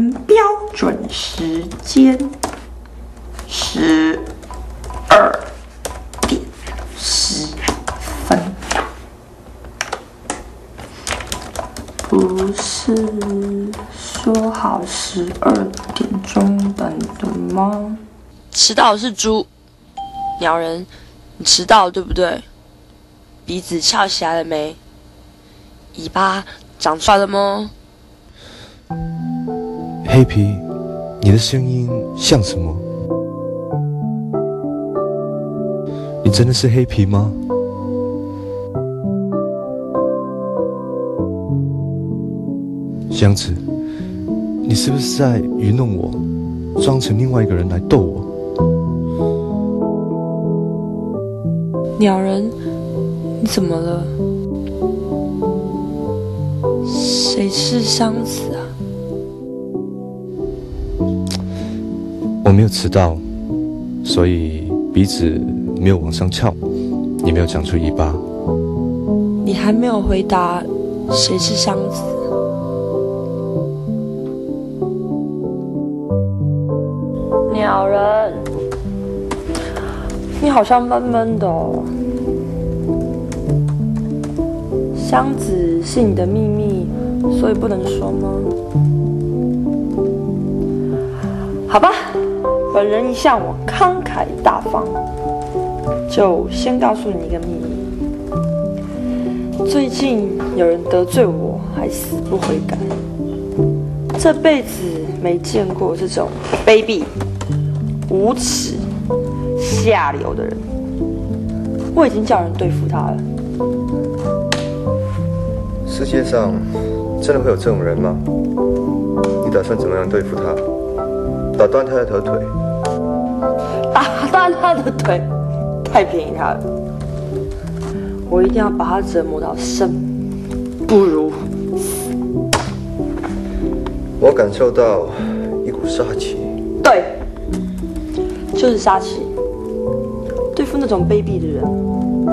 前标准时间12:10。不是说好12点钟等的吗？迟到的是猪，鸟人，你迟到了对不对？鼻子翘起来了没？尾巴长出来了吗？黑皮，你的声音像什么？你真的是黑皮吗？箱子，你是不是在愚弄我，装成另外一个人来逗我？鸟人，你怎么了？谁是箱子啊？我没有迟到，所以鼻子没有往上翘，也没有长出尾巴。你还没有回答谁是箱子？鸟人，你好像闷闷的哦。箱子是你的秘密，所以不能说吗？好吧，本人一向我慷慨大方，就先告诉你一个秘密。最近有人得罪我，还死不悔改，这辈子没见过这种卑鄙、无耻、下流的人。我已经叫人对付他了。世界上真的会有这种人吗？你打算怎么样对付他？打断他的条腿？打断他的腿，太便宜他了。我一定要把他折磨到生不如死。我感受到一股杀气。对，就是杀气。对付那种卑鄙的人，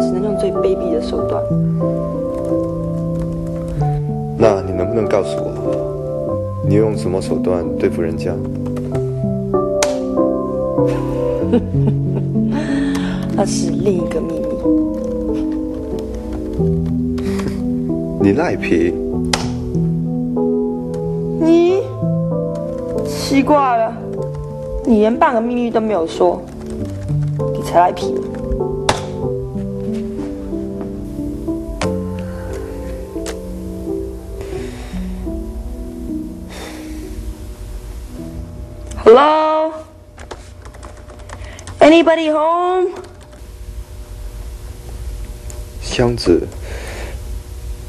只能用最卑鄙的手段。那你能不能告诉我，你用什么手段对付人家？那是另一个秘密。你赖皮！你奇怪了，你连半个秘密都没有说，你才赖皮。Hello? Anybody home? 箱子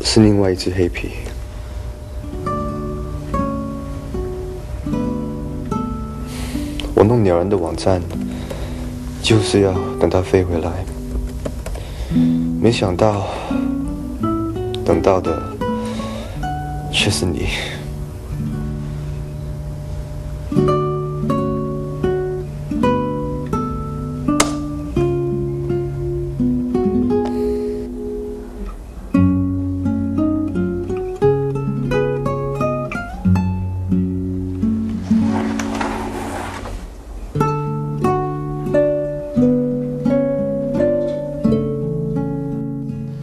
是另外一只黑皮。我弄鸟人的网站，就是要等它飞回来。没想到，等到的却是你。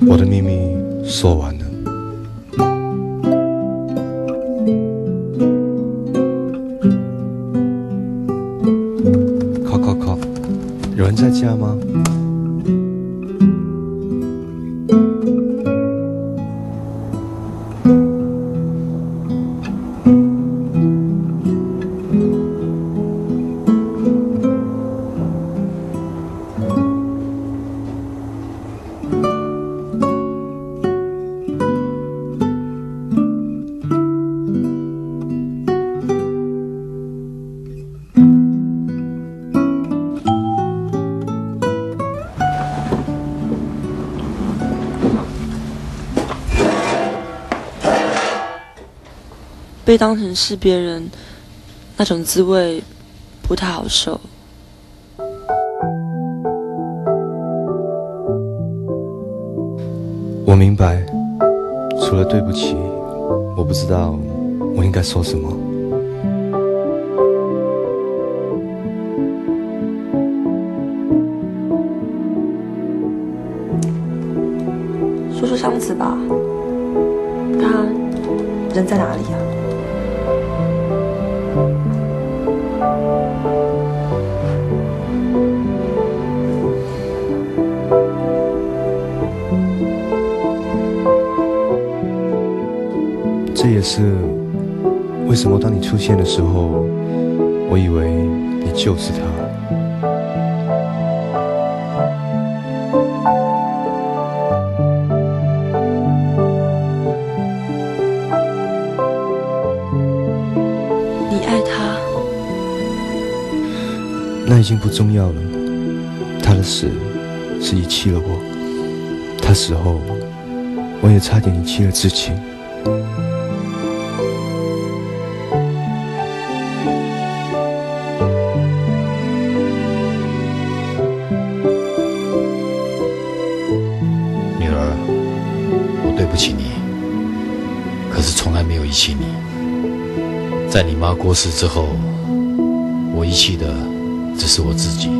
我的秘密说完了。靠，有人在家吗？被当成是别人，那种滋味不太好受。我明白，除了对不起，我不知道我应该说什么。箱子吧？他人在哪里啊？这也是为什么当你出现的时候，我以为你就是他。你爱他？那已经不重要了。他的死是遗弃了我，他死后，我也差点遗弃了自己。对不起你，可是从来没有遗弃你。在你妈过世之后，我遗弃的只是我自己。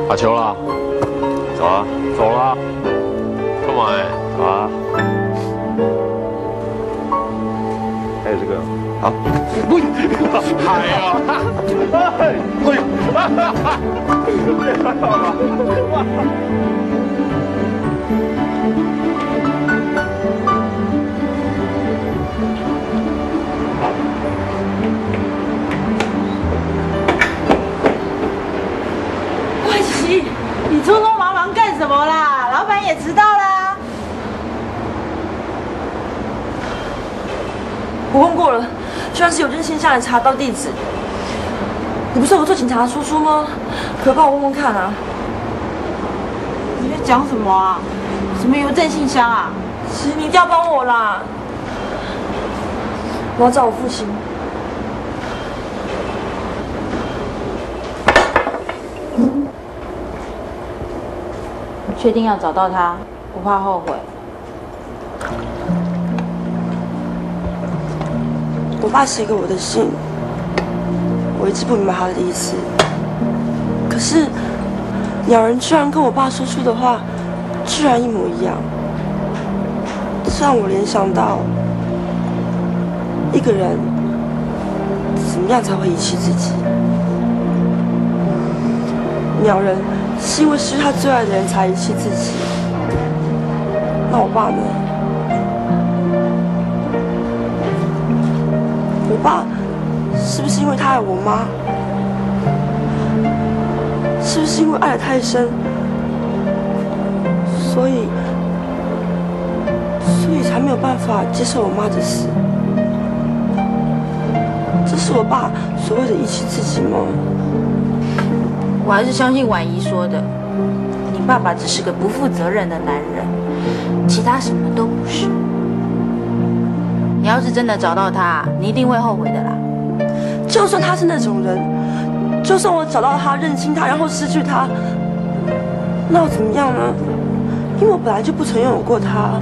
打球了，走啊，走了，干嘛呀？走啊！还有这个，好，不，还呀，你匆匆忙忙干什么啦？老板也知道啦。我问过了，就算是有人先下来查到地址。你不是有做警察的叔叔吗？可帮我问问看啊。你在讲什么啊？什么邮政信箱啊？其实你一定要帮我啦！我要找我父亲。确定要找到他，不怕后悔。我爸写给我的信，我一直不明白他的意思。可是，鸟人居然跟我爸说出的话，居然一模一样，这让我联想到，一个人怎么样才会遗弃自己？鸟人是因为失去他最爱的人才遗弃自己，那我爸呢？我爸是不是因为他爱我妈？是不是因为爱得太深，所以才没有办法接受我妈的死？这是我爸所谓的遗弃自己吗？我还是相信婉仪说的，你爸爸只是个不负责任的男人，其他什么都不是。你要是真的找到他，你一定会后悔的啦。就算他是那种人，就算我找到他、认清他，然后失去他，那又怎么样呢？因为我本来就不曾拥有过他。